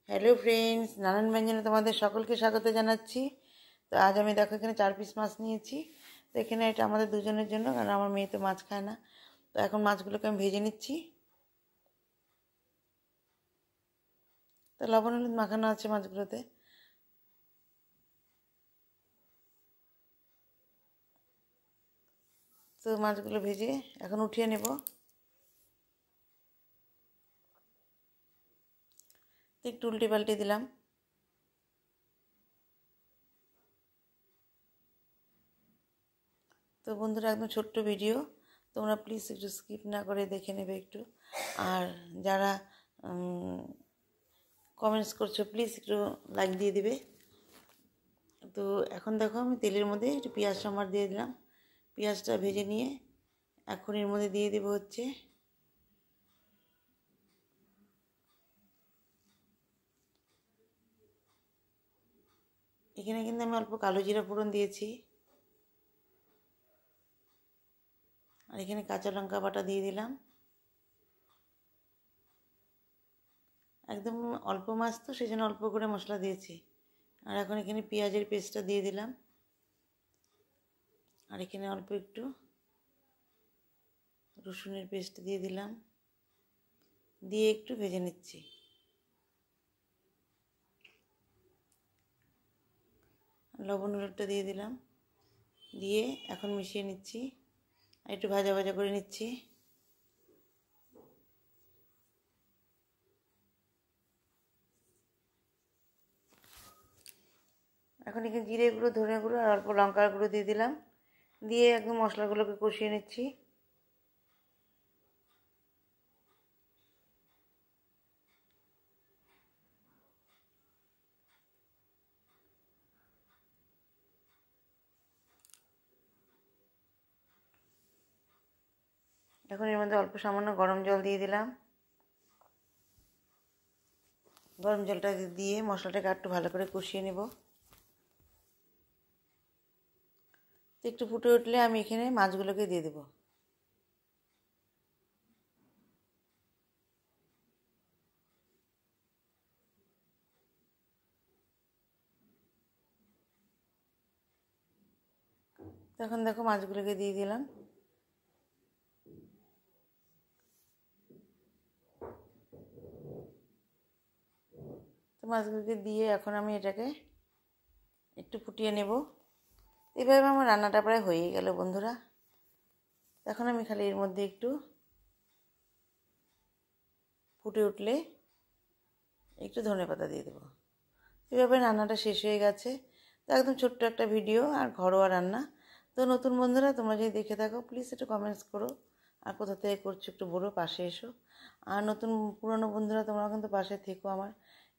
Hello friends, নানান ব্যঞ্জনে তোমাদের সকলকে স্বাগত জানাচ্ছি। তো আজ আমি দেখো এখানে 4 পিস মাছ নিয়েছি। তো এখানে এটা আমাদের দুজনের জন্য, কারণ আমার মেয়ে তো মাছ খায় না। তো এখন মাছগুলোকে আমি ভেজে নিচ্ছি। তো লবণ হলুদ মাখানো আছে মাছগুলোতে। তো মাছগুলো ভেজে এখন উঠিয়ে নেব। তো একটু উল্টে পাল্টে দিলাম। তো বন্ধুরা, একদম ছোট্ট ভিডিও, তোমরা প্লিজ একটু স্কিপ না করে দেখে নেবে একটু। আর যারা কমেন্টস করছো প্লিজ একটু লাইক দিয়ে দিবে। তো এখন দেখো আমি তেলের মধ্যে একটু পেঁয়াজ সম্বার দিয়ে দিলাম। পেঁয়াজটা ভেজে নিয়ে এখন এর মধ্যে দিয়ে দেবো হচ্ছে এখানে কিন্তু আমি অল্প কালো জিরা ফোড়ন দিয়েছি। আর এখানে কাঁচা লঙ্কা বাটা দিয়ে দিলাম। একদম অল্প মাছ তো, সেই জন্য অল্প করে মশলা দিয়েছি। আর এখন এখানে পেঁয়াজের পেস্টটা দিয়ে দিলাম। আর এখানে অল্প একটু রসুনের পেস্ট দিয়ে দিলাম, দিয়ে একটু ভেজে নিচ্ছি। লবণ হলুদটা দিয়ে দিলাম, দিয়ে এখন মিশিয়ে নিচ্ছি। আর একটু ভাজা ভাজা করে নিচ্ছি। এখন এখানে জিরে গুঁড়ো, ধনে গুঁড়ো আর অল্প লঙ্কার গুঁড়ো দিয়ে দিলাম, দিয়ে একদম মশলাগুলোকে কষিয়ে নিচ্ছি। এখন এর মধ্যে অল্প সামান্য গরম জল দিয়ে দিলাম। গরম জলটা দিয়ে মশলাটাকে একটু ভালো করে কষিয়ে নেব। একটু ফুটে উঠলে আমি এখানে মাছগুলোকে দিয়ে দেব। তখন দেখো মাছগুলোকে দিয়ে দিলাম। তো মাছগুলোকে দিয়ে এখন আমি এটাকে একটু ফুটিয়ে নেব। এভাবে আমার রান্নাটা প্রায় হয়েই গেল বন্ধুরা। এখন আমি খালি এর মধ্যে একটু ফুটে উঠলে একটু ধনেপাতা দিয়ে দেবো। এভাবে রান্নাটা শেষ হয়ে গেছে। তো একদম ছোট্ট একটা ভিডিও আর ঘরোয়া রান্না। তো নতুন বন্ধুরা, তোমরা যদি দেখে থাকো প্লিজ একটু কমেন্টস করো, আর কোথা থেকে করছো একটু বলো, পাশে এসো। আর নতুন পুরনো বন্ধুরা, তোমরা কিন্তু পাশে থেকো আমার।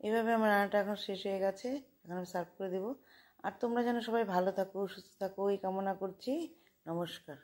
এভাবে আমার রান্নাটা এখন শেষ হয়ে গেছে, এখন আমি সার্ভ করে দেবো। আর তোমরা যেন সবাই ভালো থাকো, সুস্থ থাকো, এই কামনা করছি। নমস্কার।